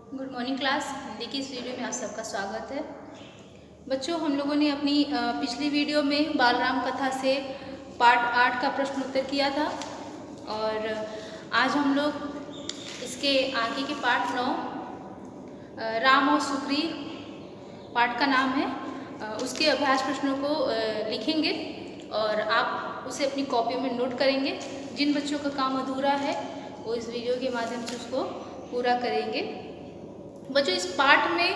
Good morning class. Hindi की इस video में आप सबका स्वागत है। बच्चों, हम लोगों ने अपनी पिछली वीडियो में बाल राम कथा से पार्ट 8 का प्रश्न उत्तर किया था और आज हम लोग इसके आगे के पार्ट 9 राम और सुग्रीव पार्ट का नाम है, उसके अभ्यास प्रश्नों को लिखेंगे और आप उसे अपनी कॉपी में नोट करेंगे। जिन बच्चों का काम अधूरा है वो इस वीडियो के माध्यम से उसको पूरा करेंगे। बच्चों, इस पाठ में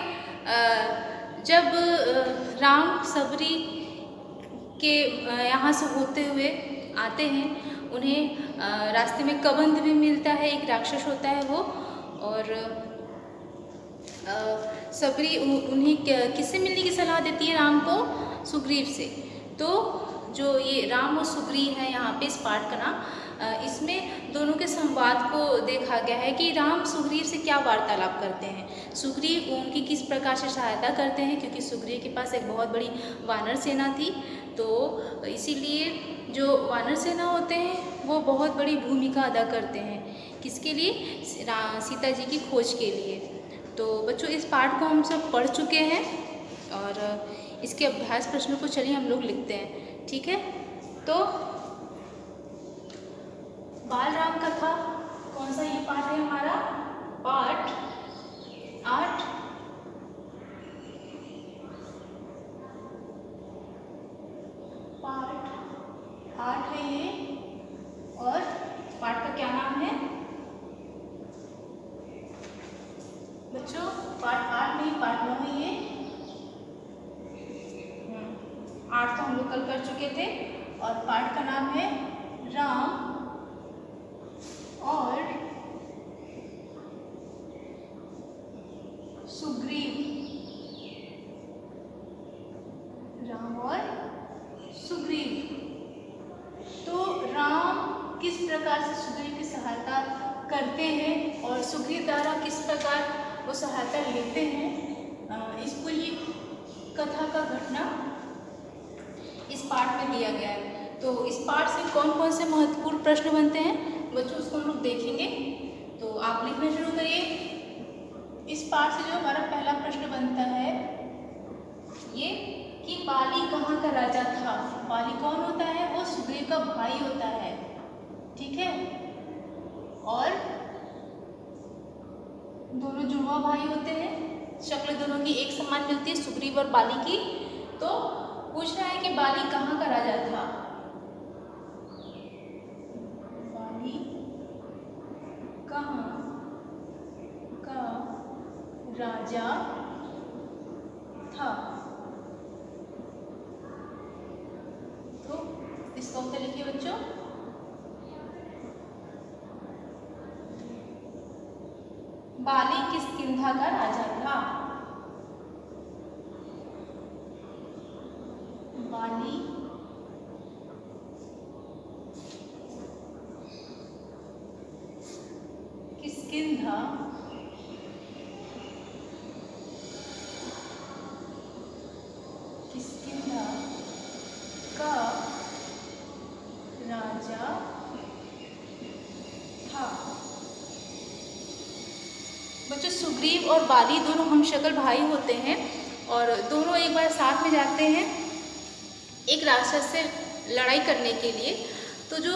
जब राम सबरी के यहाँ से होते हुए आते हैं, उन्हें रास्ते में कबंध भी मिलता है, एक राक्षस होता है वो, और सबरी उन्हें किससे मिलने की सलाह देती है राम को? सुग्रीव से। तो जो ये राम और सुग्रीव है यहाँ पे इस पाठ का नाम, इसमें दोनों के संवाद को देखा गया है कि राम सुग्रीव से क्या वार्तालाप करते हैं, सुग्रीव उनकी किस प्रकार से सहायता करते हैं, क्योंकि सुग्रीव के पास एक बहुत बड़ी वानर सेना थी। तो इसीलिए जो वानर सेना होते हैं वो बहुत बड़ी भूमिका अदा करते हैं, किसके लिए? सीता जी की खोज के लिए। तो बच्चों, इस पाठ को हम सब पढ़ चुके हैं और इसके अभ्यास प्रश्नों को चलिए हम लोग लिखते हैं, ठीक है? तो बाल राम कथा कौन सा ये पाठ है हमारा? पाठ 8। पाठ 8 है ये, और पाठ का क्या नाम है बच्चों? पाठ 8 नहीं, पाठ 9 है ये। 8 तो हम लोग कल कर चुके थे, और पाठ का नाम है राम और सुग्रीव। राम और सुग्रीव। तो राम किस प्रकार से सुग्रीव की सहायता करते हैं और सुग्रीव द्वारा किस प्रकार वो सहायता लेते हैं, इस पूरी कथा का घटना इस पाठ में दिया गया है। तो इस पाठ से कौन कौन से महत्वपूर्ण प्रश्न बनते हैं बच्चों, उसको हम लोग देखेंगे। तो आप लिखना शुरू करिए। इस पाठ से जो हमारा पहला प्रश्न बनता है ये कि बाली कहाँ का राजा था। बाली कौन होता है? वो सुग्रीव का भाई होता है, ठीक है? और दोनों जुड़वा भाई होते हैं, शक्ल दोनों की एक समान मिलती है, सुग्रीव और बाली की। तो पूछ रहा है कि बाली कहाँ का राजा था। बाली कहाँ का राजा था? तो इसका उत्तर लिखिए बच्चों। बाली किष्किंधा का राजा था। बाली किष्किंधा का राजा था। बच्चों, सुग्रीव और बाली दोनों हमशक्ल भाई होते हैं और दोनों एक बार साथ में जाते हैं एक राक्षस से लड़ाई करने के लिए। तो जो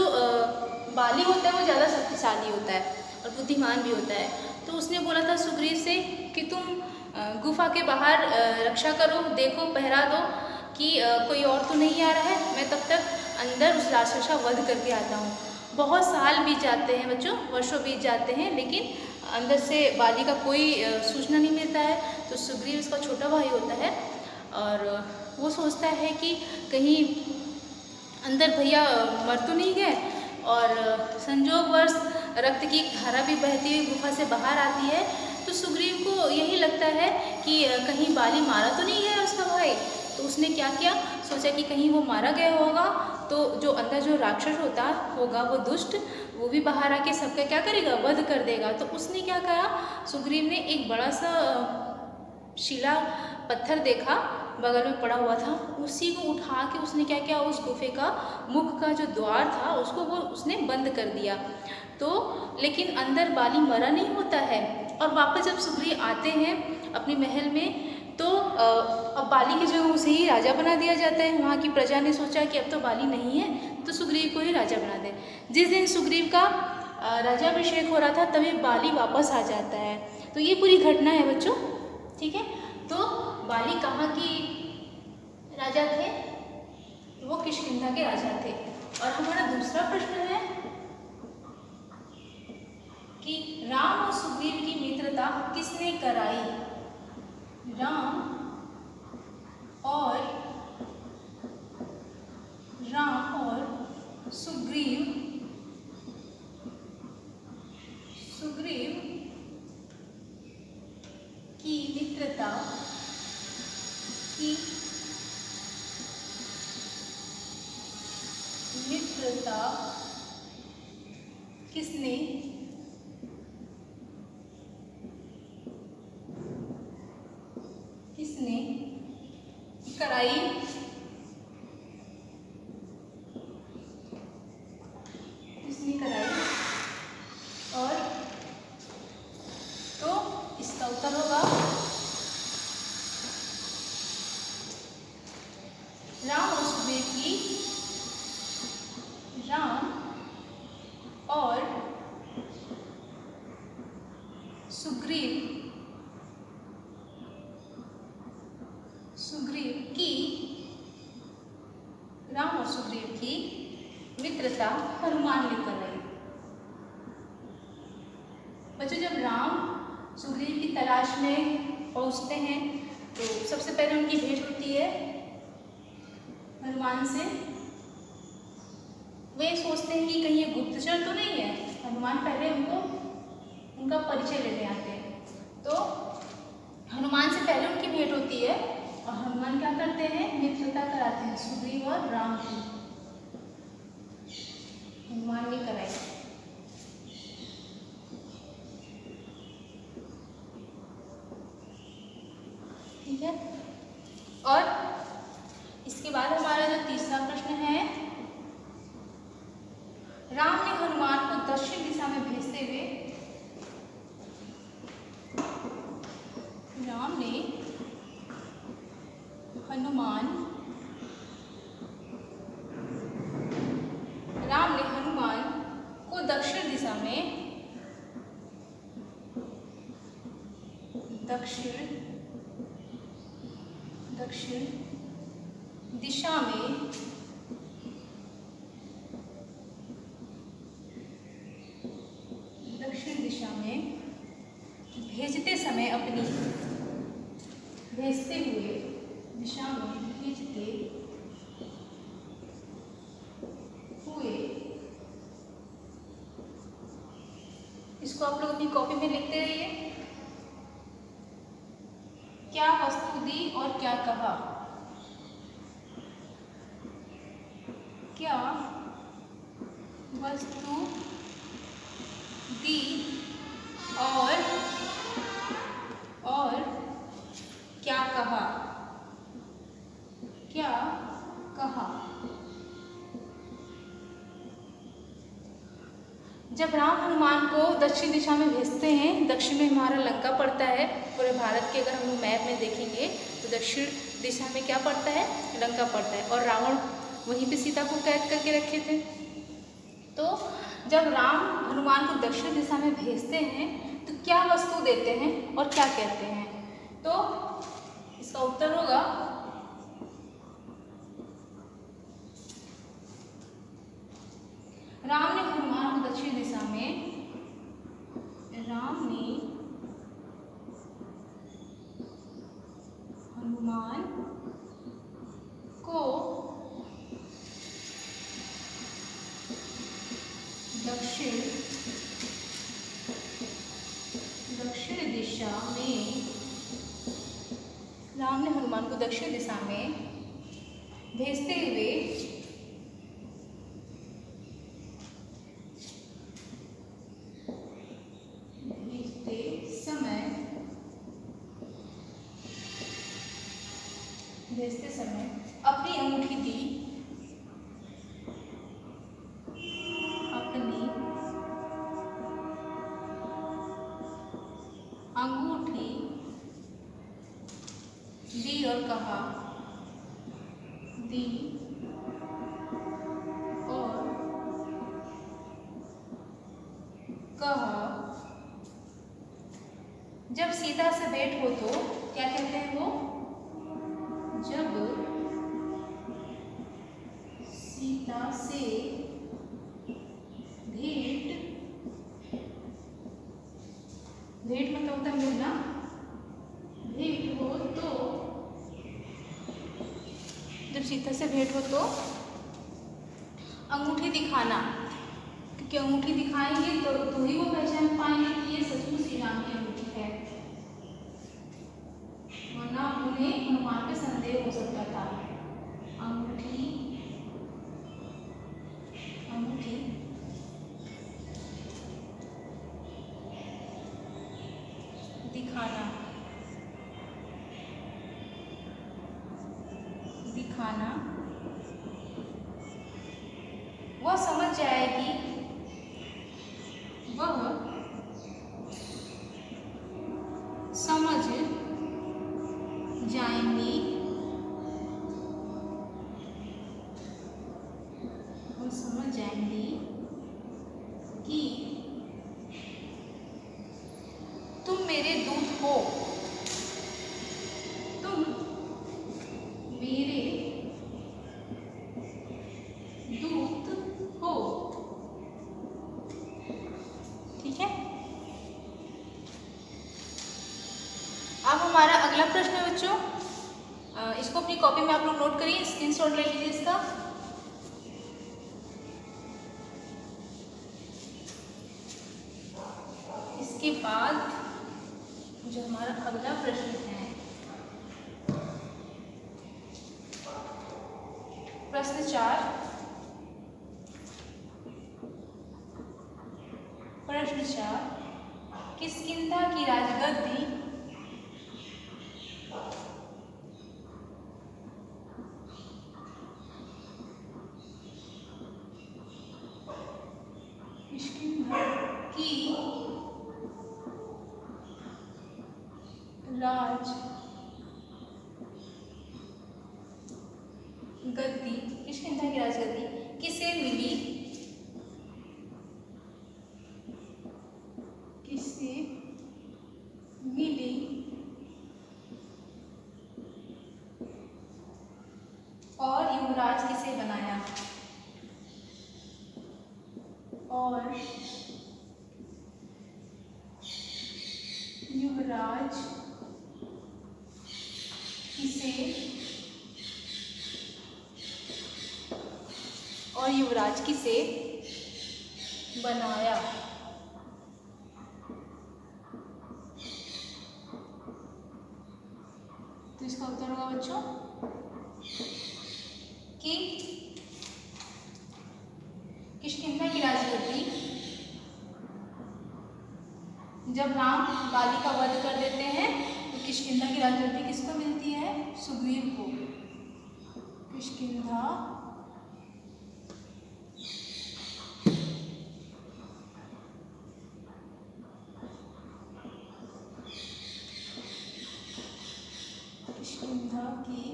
बाली होता है वो ज़्यादा शक्तिशाली होता है और बुद्धिमान भी होता है। तो उसने बोला था सुग्रीव से कि तुम गुफा के बाहर रक्षा करो, देखो, पहरा दो कि कोई और तो नहीं आ रहा है, मैं तब तक अंदर उस राक्षस का वध करके आता हूँ। बहुत साल बीत जाते हैं बच्चों, वर्षों बीत जाते हैं, लेकिन अंदर से बाली का कोई सूचना नहीं मिलता है। तो सुग्रीव उसका छोटा भाई होता है और वो सोचता है कि कहीं अंदर भैया मर तो नहीं गए, और संजोगवश रक्त की धारा भी बहती हुई गुफा से बाहर आती है। तो सुग्रीव को यही लगता है कि कहीं बाली मारा तो नहीं गया उसका भाई। तो उसने क्या किया, सोचा कि कहीं वो मारा गया होगा तो जो अंदर जो राक्षस होगा वो दुष्ट, वो भी बाहर आके सबका क्या करेगा, वध कर देगा। तो उसने क्या करा, सुग्रीव ने एक बड़ा सा शिला पत्थर देखा बगल में पड़ा हुआ था, उसी को उठा के उसने क्या किया, उस गुफे का मुख का जो द्वार था उसको वो उसने बंद कर दिया। तो लेकिन अंदर बाली मरा नहीं होता है, और वापस जब सुग्रीव आते हैं अपने महल में तो अब बाली की जगह उसे ही राजा बना दिया जाता है। वहाँ की प्रजा ने सोचा कि अब तो बाली नहीं है तो सुग्रीव को ही राजा बना दें। जिस दिन सुग्रीव का राज्याभिषेक हो रहा था तभी बाली वापस आ जाता है। तो ये पूरी घटना है बच्चों, ठीक है। तो बाली कहाँ की राजा थे? वो किष्किंधा के राजा थे। और हमारा दूसरा प्रश्न है कि राम और सुग्रीव की मित्रता किसने कराई? राम और सुग्रीव की मित्रता किसने कराई? और तो इसका उत्तर होगा राम और सुग्रीव की मित्रता हनुमान ने कराई। बच्चों जब राम सुग्रीव की तलाश में पहुंचते हैं तो सबसे पहले उनकी भेंट होती है हनुमान से। वे सोचते हैं कि कहीं ये गुप्तचर तो नहीं है। हनुमान पहले उनका परिचय लेने आते हैं। तो हनुमान से पहले उनकी भेंट होती है और हनुमान क्या करते हैं? मित्रता कराते हैं सुग्रीव और राम की। हनुमान ने कराई। ठीक है। और इसके बाद हमारा जो तीसरा प्रश्न है, राम ने हनुमान को दक्षिण दिशा में भेजते हुए राम ने हनुमान को दक्षिण दिशा में भेजते हुए इसको आप लोग अपनी कॉपी में लिखते रहिए। क्या वस्तु दी और क्या कहा? क्या वस्तु दी और क्या कहा? जब राम हनुमान को दक्षिण दिशा में भेजते हैं, दक्षिण में हमारा लंका पड़ता है। पूरे भारत के अगर हम लोग मैप में देखेंगे तो दक्षिण दिशा में क्या पड़ता है? लंका पड़ता है। और रावण वहीं पे सीता को कैद करके रखे थे। तो जब राम हनुमान को दक्षिण दिशा में भेजते हैं तो क्या वस्तु देते हैं और क्या कहते हैं? तो इसका उत्तर होगा राम ने हनुमान को दक्षिण दिशा में दक्षिण दिशा में भेजते हुए भेजते समय अपनी अंगूठी दी, अंगूठी दी और कहा, दी और कहा। जब सीता से भेंट हो तो क्या कहते हैं वो? जब सीता से भेंट, भेंट मतलब होता है मिलना, भेंट हो तो, जब सीता से भेंट हो तो अंगूठी दिखाना, क्योंकि अंगूठी दिखाएंगे तो ही वो पहचान पाएंगे कि ये सचमुच श्री राम की अंगूठी है, वरना उन्हें हनुमान पे संदेह हो सकता था। अंगूठी, अंगूठी दिखाना, दिखाना, वह समझ जाएगी, वह समझ जाएंगी, वह समझ जाएंगी कि तुम मेरे दूत हो, तुम मेरे दूत हो। ठीक है, अब हमारा अगला प्रश्न है बच्चों, इसको अपनी कॉपी में आप लोग नोट करिए, स्क्रीनशॉट ले लीजिए इसका। इसके बाद जो हमारा अगला प्रश्न है, प्रश्न 4, प्रश्न 4, किष्किंधा की राजगद्दी किष्किंधा की राजगद्दी, किष्किंधा की राजगद्दी किसे मिली, किसे मिली और युवराज किसे बनाया, और युवराज किसे, और युवराज किसे बनाया। तो इसका उत्तर होगा बच्चों कि किष्किंधा की राजगद्दी, जब राम बाली का वध कर देते हैं तो किष्किंधा की राजगद्दी किसको मिलती है? सुग्रीव को। किष्किंधा किष्किंधा की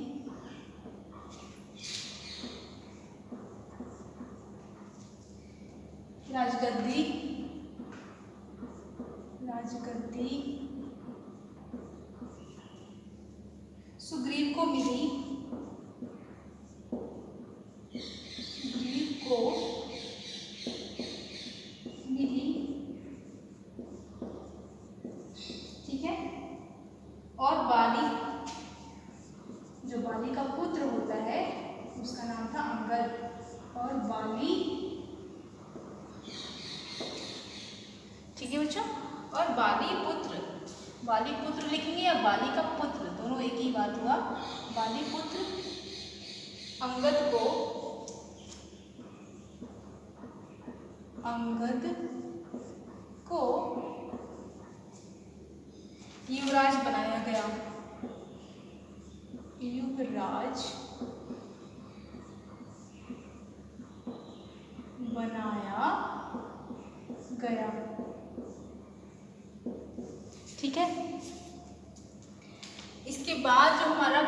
राजगद्दी, राजगद्दी सुग्रीव को मिली, सुग्रीव को मिली। ठीक है, और बाली, जो बाली का पुत्र होता है उसका नाम था अंगद, और बाली, ठीक है बच्चों, और बाली पुत्र, बाली पुत्र लिखेंगे या बाली का पुत्र, दोनों एक ही बात हुआ। बाली पुत्र अंगद को, अंगद को युवराज बनाया गया, युवराज बनाया गया। ठीक है, इसके बाद जो हमारा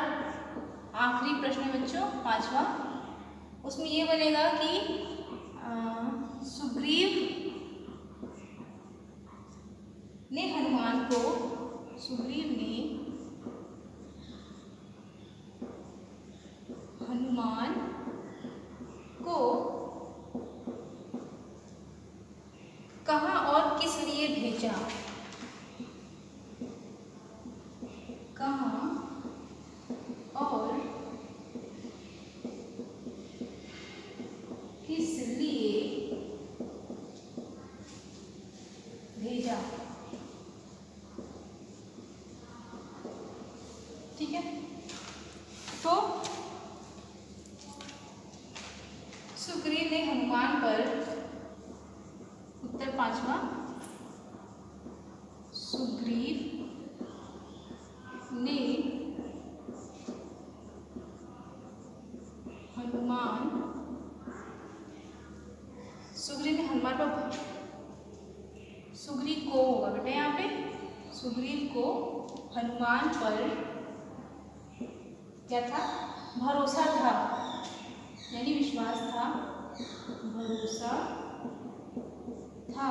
आखिरी प्रश्न है बच्चों, 5वां, उसमें ये बनेगा कि सुग्रीव ने हनुमान को कहाँ और किस लिए भेजा? कहाँ और किस लिए भेजा? ठीक है, तो सुग्रीव ने हनुमान पर, उत्तर 5वां, सुग्रीव ने हनुमान पर, सुग्रीव को होगा बेटा यहाँ पे, सुग्रीव को हनुमान पर क्या था? भरोसा था, यानी विश्वास था, भरोसा था।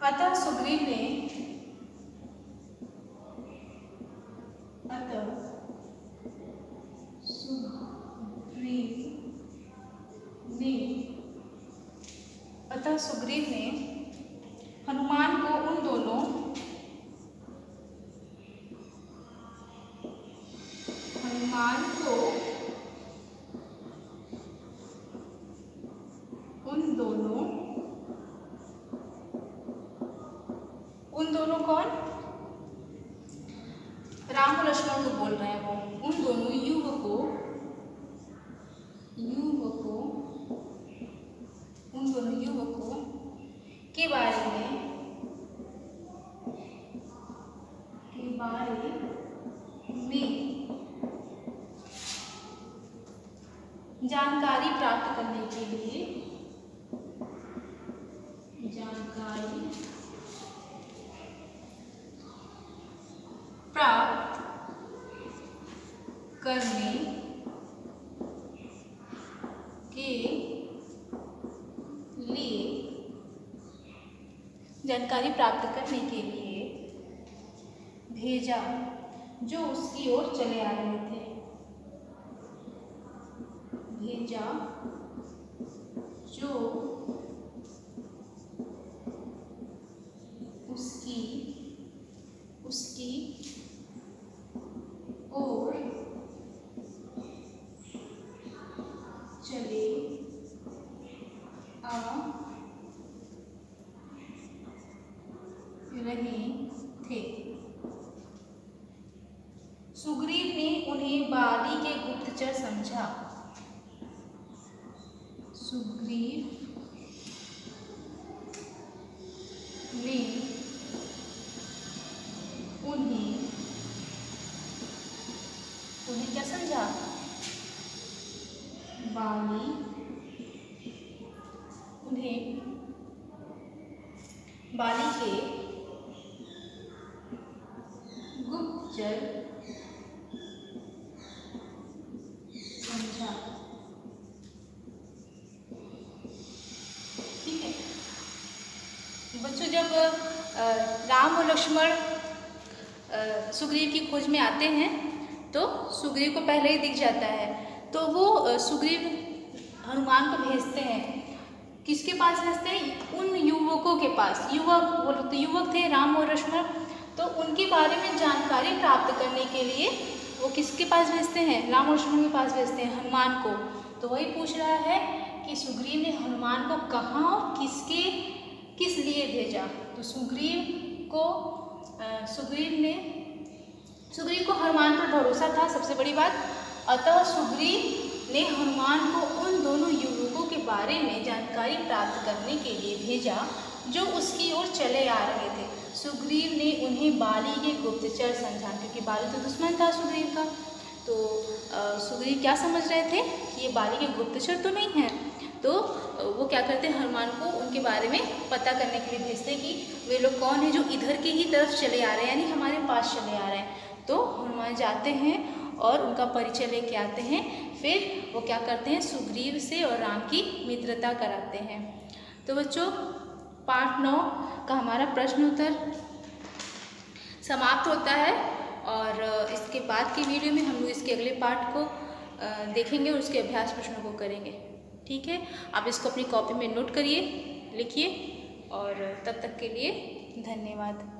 अतः सुग्रीव ने हनुमान को उन दोनों कौन? राम और लक्ष्मण को बोल रहे हैं वो, उन दोनों युवकों के बारे में जानकारी प्राप्त करने के लिए, जानकारी प्राप्त करने के लिए भेजा, जो उसकी ओर चले आ रहे थे। भेजा जो उसकी ओर चले आ रहे थे। सुग्रीव ने उन्हें बाली के गुप्तचर समझा। सुग्रीव ने उन्हें क्या समझा? बाली के गुप्तचर समझा। ठीक है बच्चों, जब राम और लक्ष्मण सुग्रीव की खोज में आते हैं तो सुग्रीव को पहले ही दिख जाता है, तो वो सुग्रीव हनुमान को भेजते हैं। किसके पास भेजते हैं? उन युवकों के पास। युवक थे राम और लक्ष्मण, तो उनके बारे में जानकारी प्राप्त करने के लिए वो किसके पास भेजते हैं? राम और लक्ष्मण के पास भेजते हैं, हनुमान को। तो वही पूछ रहा है कि सुग्रीव ने हनुमान को कहाँ और किस लिए भेजा? तो सुग्रीव को हनुमान पर भरोसा था, सबसे बड़ी बात। अतः सुग्रीव ने हनुमान को उन दोनों युवकों के बारे में जानकारी प्राप्त करने के लिए भेजा जो उसकी ओर चले आ रहे थे। सुग्रीव ने उन्हें बाली के गुप्तचर समझा, क्योंकि बाली तो दुश्मन था सुग्रीव का। तो सुग्रीव क्या समझ रहे थे कि ये बाली के गुप्तचर तो नहीं हैं। तो वो क्या करते हैं, हनुमान को उनके बारे में पता करने के लिए भेजते हैं कि वे लोग कौन है जो इधर की ही तरफ चले आ रहे हैं, यानी हमारे पास चले आ रहे हैं। तो हनुमान जाते हैं और उनका परिचय लेके आते हैं। फिर वो क्या करते हैं, सुग्रीव से और राम की मित्रता कराते हैं। तो बच्चों, पार्ट 9 का हमारा प्रश्न उत्तर समाप्त होता है और इसके बाद की वीडियो में हम लोग इसके अगले पार्ट को देखेंगे और उसके अभ्यास प्रश्नों को करेंगे। ठीक है, आप इसको अपनी कॉपी में नोट करिए, लिखिए और तब तक के लिए धन्यवाद।